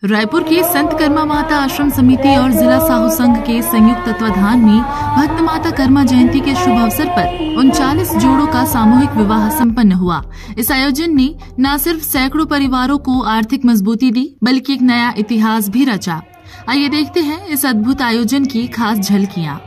रायपुर के संत कर्मा माता आश्रम समिति और जिला साहू संघ के संयुक्त तत्वाधान में भक्त माता कर्मा जयंती के शुभ अवसर पर 39 जोड़ों का सामूहिक विवाह संपन्न हुआ। इस आयोजन ने न सिर्फ सैकड़ों परिवारों को आर्थिक मजबूती दी, बल्कि एक नया इतिहास भी रचा। आइए देखते हैं इस अद्भुत आयोजन की खास झलकियाँ।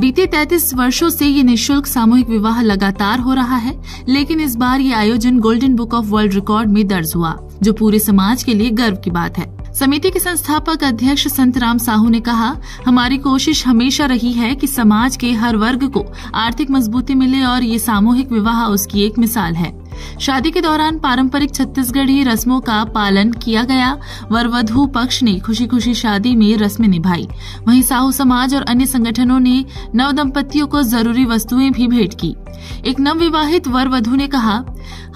बीते 33 वर्षों से ये निःशुल्क सामूहिक विवाह लगातार हो रहा है, लेकिन इस बार ये आयोजन golden book of world record में दर्ज हुआ, जो पूरे समाज के लिए गर्व की बात है। समिति के संस्थापक अध्यक्ष संत राम साहू ने कहा, हमारी कोशिश हमेशा रही है कि समाज के हर वर्ग को आर्थिक मजबूती मिले और ये सामूहिक विवाह उसकी एक मिसाल है। शादी के दौरान पारंपरिक छत्तीसगढ़ी रस्मों का पालन किया गया। वर वधू पक्ष ने खुशी खुशी शादी में रस्में निभाई। वहीं साहू समाज और अन्य संगठनों ने नव दंपतियों को जरूरी वस्तुएं भी भेंट की। एक नवविवाहित वर वधू ने कहा,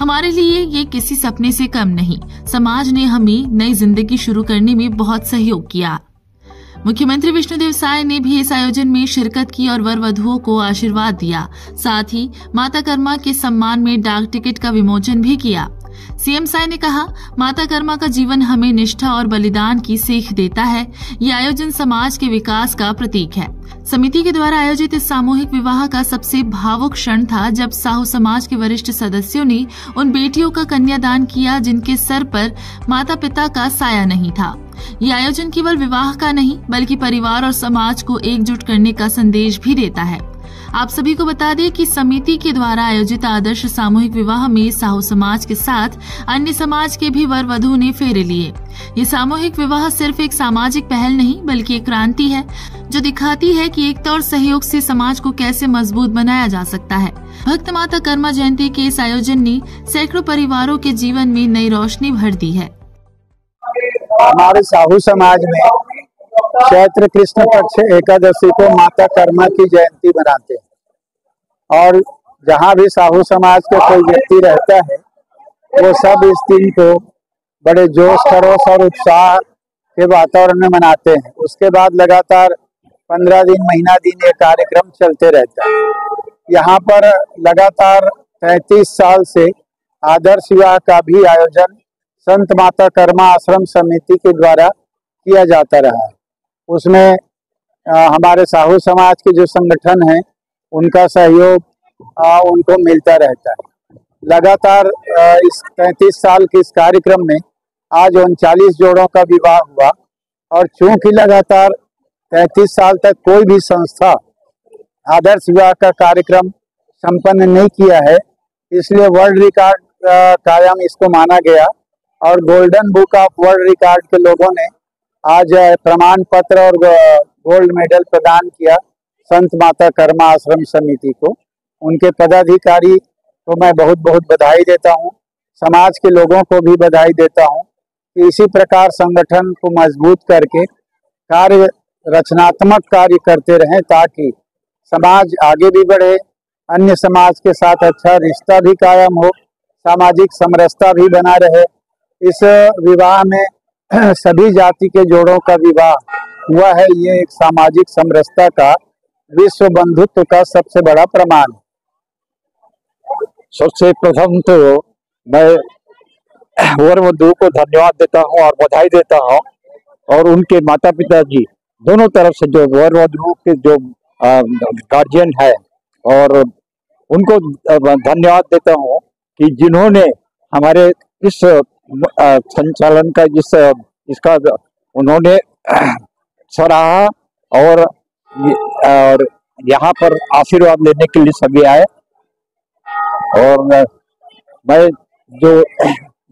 हमारे लिए ये किसी सपने से कम नहीं। समाज ने हमें नई जिंदगी शुरू करने में बहुत सहयोग किया। मुख्यमंत्री विष्णुदेव साय ने भी इस आयोजन में शिरकत की और वर वधुओं को आशीर्वाद दिया। साथ ही माता कर्मा के सम्मान में डाक टिकट का विमोचन भी किया। सीएम साय ने कहा, माता कर्मा का जीवन हमें निष्ठा और बलिदान की सीख देता है। ये आयोजन समाज के विकास का प्रतीक है। समिति के द्वारा आयोजित इस सामूहिक विवाह का सबसे भावुक क्षण था जब साहू समाज के वरिष्ठ सदस्यों ने उन बेटियों का कन्यादान किया जिनके सर पर माता पिता का साया नहीं था। ये आयोजन केवल विवाह का नहीं, बल्कि परिवार और समाज को एकजुट करने का संदेश भी देता है। आप सभी को बता दें कि समिति के द्वारा आयोजित आदर्श सामूहिक विवाह में साहू समाज के साथ अन्य समाज के भी वर वधु ने फेरे लिए। ये सामूहिक विवाह सिर्फ एक सामाजिक पहल नहीं, बल्कि एक क्रांति है जो दिखाती है कि एकता और सहयोग से समाज को कैसे मजबूत बनाया जा सकता है। भक्त माता कर्मा जयंती के इस आयोजन ने सैकड़ों परिवारों के जीवन में नई रोशनी भर दी है। हमारे साहू समाज में चैत्र कृष्ण पक्ष एकादशी को माता कर्मा की जयंती मनाते हैं और जहाँ भी साहू समाज के कोई व्यक्ति रहता है वो सब इस दिन को बड़े जोश खरोश और उत्साह के वातावरण में मनाते हैं। उसके बाद लगातार 15 दिन महीना दिन ये कार्यक्रम चलते रहता है। यहाँ पर लगातार 33 साल से आदर्श विवाह का भी आयोजन संत माता कर्मा आश्रम समिति के द्वारा किया जाता रहा है। उसमें हमारे साहू समाज के जो संगठन हैं उनका सहयोग उनको मिलता रहता है। लगातार इस 33 साल के इस कार्यक्रम में आज 39 जोड़ों का विवाह हुआ और चूंकि लगातार 33 साल तक कोई भी संस्था आदर्श विवाह का कार्यक्रम संपन्न नहीं किया है, इसलिए वर्ल्ड रिकॉर्ड कायम इसको माना गया और golden book of world record के लोगों ने आज प्रमाण पत्र और गोल्ड मेडल प्रदान किया संत माता कर्मा आश्रम समिति को। उनके पदाधिकारी को मैं बहुत बहुत बधाई देता हूं। समाज के लोगों को भी बधाई देता हूं कि इसी प्रकार संगठन को मजबूत करके कार्य रचनात्मक कार्य करते रहें ताकि समाज आगे भी बढ़े, अन्य समाज के साथ अच्छा रिश्ता भी कायम हो, सामाजिक समरसता भी बना रहे। इस विवाह में सभी जाति के जोड़ों का विवाह हुआ है। ये एक सामाजिक समरसता का, विश्व बंधुत्व का सबसे बड़ा प्रमाण है। सबसे प्रथम तो मैं वर वधू को धन्यवाद देता हूँ और बधाई देता हूँ, और उनके माता पिता जी दोनों तरफ से जो वर वधू के जो गार्जियन है, और उनको धन्यवाद देता हूँ कि जिन्होंने हमारे इस संचालन का इसका उन्होंने सराहा, और यहाँ पर आशीर्वाद लेने के लिए सभी आए। और मैं जो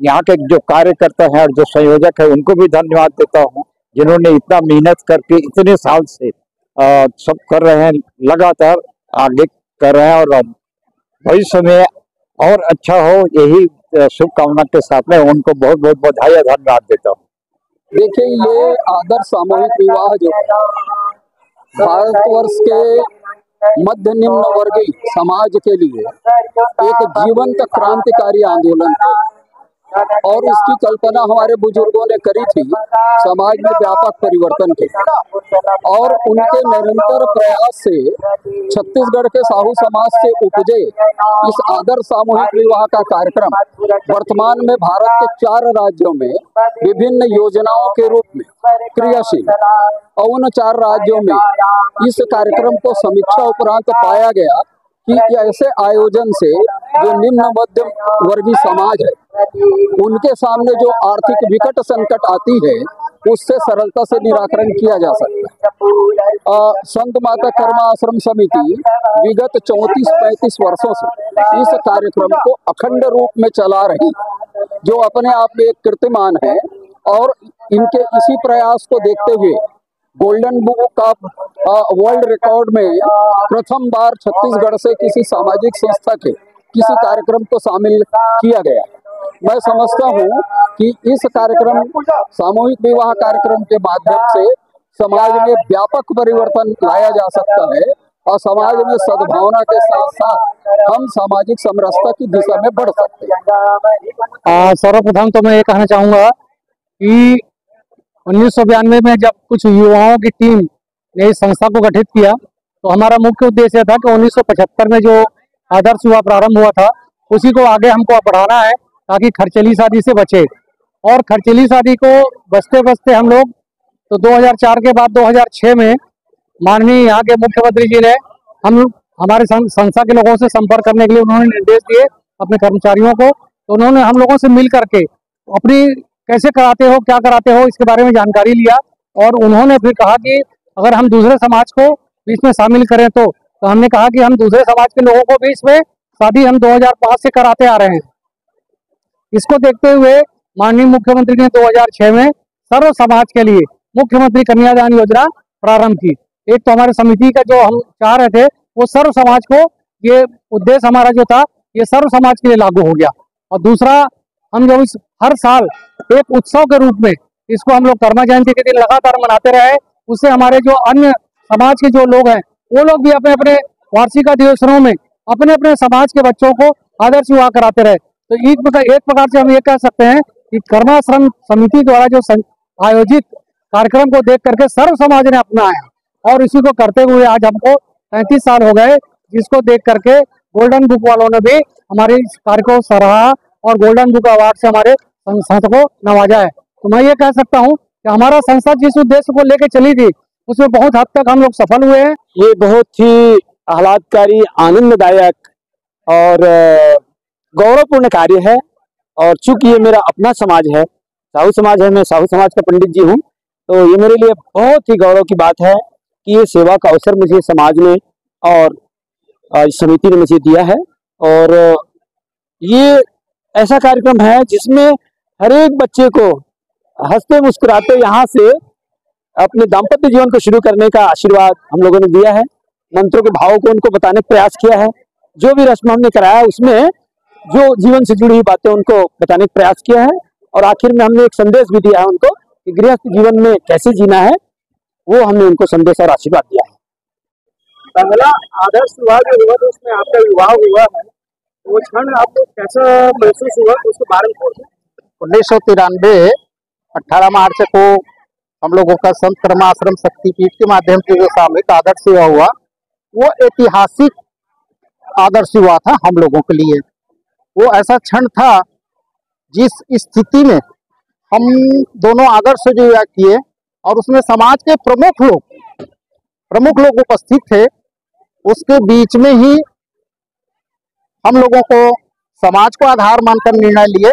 यहाँ के जो कार्यकर्ता हैं और जो संयोजक है उनको भी धन्यवाद देता हूँ, जिन्होंने इतना मेहनत करके इतने साल से सब कर रहे हैं, लगातार आगे कर रहे हैं, और भविष्य में और अच्छा हो, यही शुभकामना के साथ में उनको बहुत बहुत बधाई और धन्यवाद देता हूँ। देखिए, ये आदर्श सामूहिक विवाह जो भारतवर्ष के मध्य निम्न वर्गीय समाज के लिए एक जीवंत क्रांतिकारी आंदोलन है, और इसकी कल्पना हमारे बुजुर्गों ने करी थी समाज में व्यापक परिवर्तन के, और उनके निरंतर प्रयास से छत्तीसगढ़ के साहू समाज से उपजे इस आदर्श सामूहिक विवाह का कार्यक्रम वर्तमान में भारत के 4 राज्यों में विभिन्न योजनाओं के रूप में क्रियाशील, और उन 4 राज्यों में इस कार्यक्रम को समीक्षा उपरांत पाया गया कि ऐसे आयोजन से जो निम्न मध्यम वर्गीय समाज है उनके सामने जो आर्थिक विकट संकट आती है उससे सरलता से निराकरण किया जा सकता है। संत माता कर्मा आश्रम समिति विगत 34-35 वर्षों से इस कार्यक्रम को अखंड रूप में चला रही, जो अपने आप में एक कीर्तिमान है, और इनके इसी प्रयास को देखते हुए golden book of world record में प्रथम बार छत्तीसगढ़ से किसी सामाजिक संस्था के किसी कार्यक्रम को शामिल किया गया। मैं समझता हूँ कि इस कार्यक्रम सामूहिक विवाह कार्यक्रम के माध्यम से समाज में व्यापक परिवर्तन लाया जा सकता है, और समाज में सद्भावना के साथ साथ हम सामाजिक समरसता की दिशा में बढ़ सकते हैं। सर्वप्रथम तो मैं ये कहना चाहूँगा कि 1992 में जब कुछ युवाओं की टीम ने इस संस्था को गठित किया, तो हमारा मुख्य उद्देश्य था कि 1975 में जो आदर्श युवा प्रारंभ हुआ था उसी को आगे हमको बढ़ाना है, ताकि खर्चीली शादी से बचे। और खर्चीली शादी को बचते बचते हम लोग तो 2004 के बाद 2006 में माननीय यहाँ के मुख्यमंत्री जी ने हमारे संस्था के लोगों से संपर्क करने के लिए उन्होंने निर्देश दिए अपने कर्मचारियों को। तो उन्होंने हम लोगों से मिल करके अपनी कैसे कराते हो, क्या कराते हो, इसके बारे में जानकारी लिया, और उन्होंने फिर कहा कि अगर हम दूसरे समाज को भी इसमें शामिल करें तो हमने कहा कि हम दूसरे समाज के लोगों को भी इसमें शादी हम 2005 से कराते आ रहे हैं। इसको देखते हुए माननीय मुख्यमंत्री ने 2006 में सर्व समाज के लिए मुख्यमंत्री कन्यादान योजना प्रारंभ की। एक तो हमारे समिति का जो हम चाह रहे थे वो सर्व समाज को, ये उद्देश्य हमारा जो था ये सर्व समाज के लिए लागू हो गया। और दूसरा, हम जो इस हर साल एक उत्सव के रूप में इसको हम लोग कर्मा जयंती के दिन लगातार मनाते रहे, उससे हमारे जो अन्य समाज के जो लोग हैं वो लोग भी अपने अपने वार्षिक अधिवेशनों में अपने अपने समाज के बच्चों को आदर्श विवाह कराते रहे। तो एक प्रकार से हम ये कह सकते हैं कि कर्माश्रम समिति द्वारा जो आयोजित कार्यक्रम को देख करके सर्व समाज ने अपनाया, और इसी को करते हुए आज हमको 35 साल हो गए, जिसको देख करके गोल्डन बुक वालों ने भी हमारे इस कार्य को सराहा और गोल्डन बुक अवार्ड से हमारे संस्था को नवाजा है। तो मैं ये कह सकता हूँ कि हमारा संस्था जिस उद्देश्य को लेकर चली थी उसमें बहुत हद तक हम लोग सफल हुए हैं। ये बहुत ही आह्लादकारी, आनंददायक और गौरवपूर्ण कार्य है, और चूंकि ये मेरा अपना समाज है, साहू समाज है, मैं साहू समाज का पंडित जी हूँ, तो ये मेरे लिए बहुत ही गौरव की बात है कि ये सेवा का अवसर मुझे समाज में और समिति ने मुझे दिया है। और ये ऐसा कार्यक्रम है जिसमें हर एक बच्चे को हंसते मुस्कुराते यहाँ से अपने दाम्पत्य जीवन को शुरू करने का आशीर्वाद हम लोगों ने दिया है। मंत्रों के भावों को उनको बताने का प्रयास किया है। जो भी रस्म हमने कराया उसमें जो जीवन से जुड़ी हुई बातें उनको बताने का प्रयास किया है, और आखिर में हमने एक संदेश भी दिया है उनको कि गृहस्थ जीवन में कैसे जीना है, वो हमने उनको संदेश और आशीर्वाद दिया है। पहला आदर्श विवाह जो हुआ था उसमें आपका विवाह हुआ है, वो क्षण आपको कैसा महसूस हुआ, उसके बारे में बोलिए। 1993 18 मार्च को हम लोगों का संत कर्माश्रम शक्तिपीठ के माध्यम से जो सामूहिक आदर्श विवाह हुआ, वो ऐतिहासिक आदर्श विवाह था हम लोगों के लिए। वो ऐसा क्षण था जिस स्थिति में हम दोनों आदर्श जो किए, और उसमें समाज के प्रमुख लोग उपस्थित थे। उसके बीच में ही हम लोगों को समाज को आधार मानकर निर्णय लिए,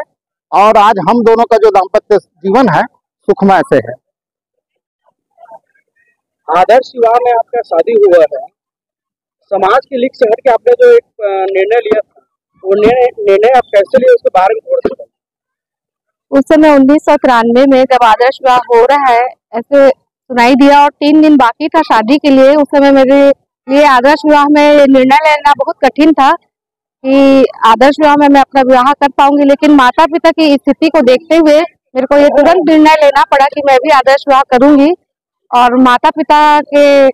और आज हम दोनों का जो दाम्पत्य जीवन है सुखमय से है। आदर्श विवाह में आपका शादी हुआ है, समाज के लिख शहर के आपने जो एक निर्णय लिया था, वो निर्णय आप कैसे लिए, उसके बारे में थोड़ा सा। उस समय 1993 में जब आदर्श विवाह हो रहा है ऐसे सुनाई दिया, और 3 दिन बाकी था शादी के लिए। उस समय मेरे लिए आदर्श विवाह में निर्णय लेना बहुत कठिन था कि आदर्श विवाह में मैं अपना विवाह कर पाऊंगी, लेकिन माता पिता की स्थिति को देखते हुए मेरे को ये तुरंत निर्णय लेना पड़ा कि मैं भी आदर्श विवाह करूंगी। और माता पिता के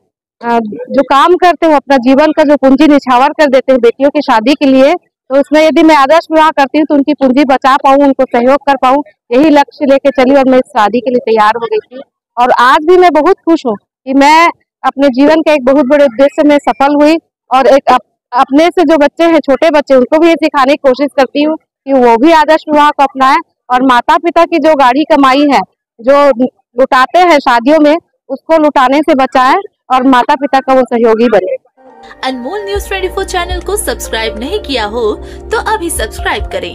जो काम करते हैं, अपना जीवन का जो पूंजी निछावर कर देते हैं बेटियों की शादी के लिए, तो उसमें यदि मैं आदर्श विवाह करती हूँ तो उनकी पूंजी बचा पाऊँ, उनको सहयोग कर पाऊँ, यही लक्ष्य लेके चली और मैं इस शादी के लिए तैयार हो गई थी। और आज भी मैं बहुत खुश हूँ कि मैं अपने जीवन के एक बहुत बड़े उद्देश्य में सफल हुई, और एक अपने से जो बच्चे हैं, छोटे बच्चे, उनको भी ये सिखाने की कोशिश करती हूँ कि वो भी आदर्श विवाह को अपनाएं, और माता पिता की जो गाढ़ी कमाई है, जो लुटाते हैं शादियों में, उसको लुटाने से बचाएं और माता पिता का वो सहयोगी बने। अनमोल न्यूज़ 24 चैनल को सब्सक्राइब नहीं किया हो तो अभी सब्सक्राइब करें